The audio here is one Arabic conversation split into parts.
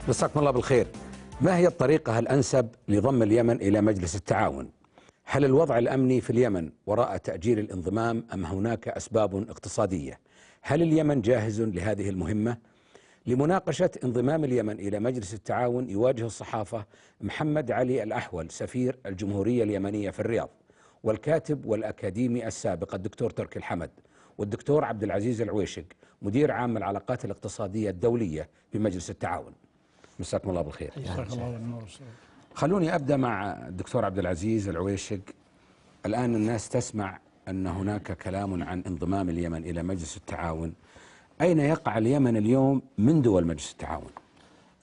مساكم الله بالخير. ما هي الطريقة الأنسب لضم اليمن إلى مجلس التعاون؟ هل الوضع الأمني في اليمن وراء تأجيل الانضمام أم هناك أسباب اقتصادية؟ هل اليمن جاهز لهذه المهمة؟ لمناقشة انضمام اليمن إلى مجلس التعاون يواجه الصحافة محمد علي الأحول سفير الجمهورية اليمنية في الرياض، والكاتب والأكاديمي السابق الدكتور تركي الحمد، والدكتور عبد العزيز العويشق مدير عام العلاقات الاقتصادية الدولية بمجلس التعاون. مساكم الله بالخير. خلوني أبدأ مع الدكتور عبد العزيز العويشق. الآن الناس تسمع أن هناك كلام عن انضمام اليمن إلى مجلس التعاون. أين يقع اليمن اليوم من دول مجلس التعاون؟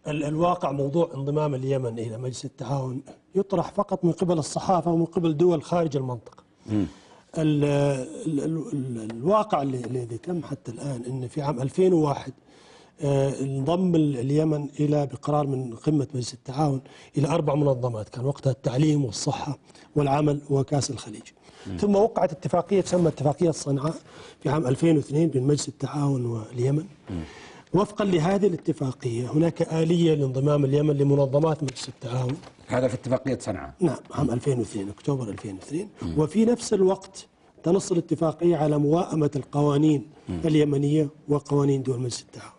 الواقع موضوع انضمام اليمن إلى مجلس التعاون يطرح فقط من قبل الصحافة ومن قبل دول خارج المنطقة. الواقع الذي تم حتى الآن أن في عام 2001 انضم اليمن إلى بقرار من قمة مجلس التعاون إلى 4 منظمات، كان وقتها التعليم والصحة والعمل وكأس الخليج. ثم وقعت اتفاقية تسمى اتفاقية صنعاء في عام 2002 بين مجلس التعاون واليمن. وفقا لهذه الاتفاقية هناك آلية لانضمام اليمن لمنظمات مجلس التعاون. هذا في اتفاقية صنعاء؟ نعم، عام 2002 أكتوبر 2002. وفي نفس الوقت تنص الاتفاقية على موائمة القوانين اليمنية وقوانين دول مجلس التعاون،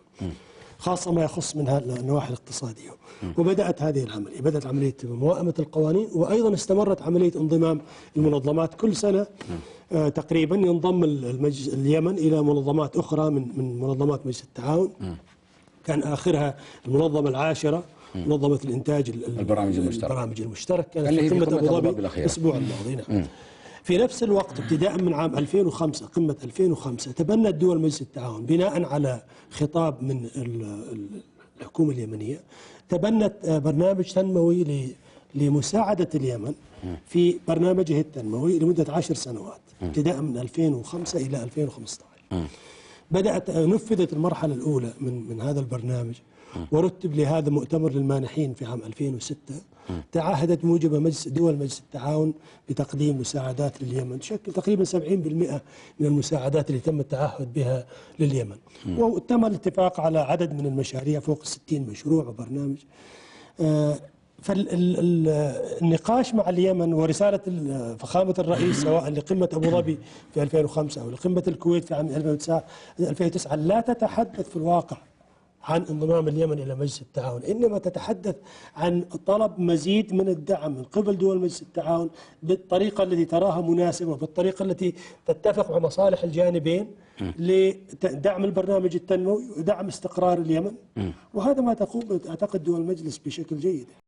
خاصة ما يخص منها النواحي الاقتصادية. وبدأت هذه العملية، بدأت عملية موائمة القوانين، وأيضا استمرت عملية انضمام المنظمات. كل سنة تقريبا ينضم اليمن إلى منظمات أخرى من منظمات مجلس التعاون. كان آخرها المنظمة العاشرة، منظمة الإنتاج البرامج المشترك، كانت في قمة أبو ظبي الأسبوع الماضي. نعم. في نفس الوقت ابتداء من عام 2005 قمة 2005 تبنت دول مجلس التعاون بناء على خطاب من الحكومة اليمنية، تبنت برنامج تنموي لمساعدة اليمن في برنامجه التنموي لمدة 10 سنوات ابتداء من 2005 إلى 2015. نفذت المرحلة الأولى من هذا البرنامج، ورتب لهذا مؤتمر للمانحين في عام 2006. تعهدت موجب دول مجلس التعاون بتقديم مساعدات لليمن تشكل تقريبا 70% من المساعدات اللي تم التعهد بها لليمن. وتم الاتفاق على عدد من المشاريع فوق 60 مشروع وبرنامج. فالنقاش مع اليمن ورسالة فخامة الرئيس سواء لقمة أبو ظبي في 2005 أو لقمة الكويت في عام 2009 لا تتحدث في الواقع عن انضمام اليمن إلى مجلس التعاون، إنما تتحدث عن طلب مزيد من الدعم من قبل دول مجلس التعاون بالطريقة التي تراها مناسبة وبالطريقة التي تتفق مع مصالح الجانبين لدعم البرنامج التنموي ودعم استقرار اليمن. وهذا ما تقوم أعتقد دول المجلس بشكل جيد.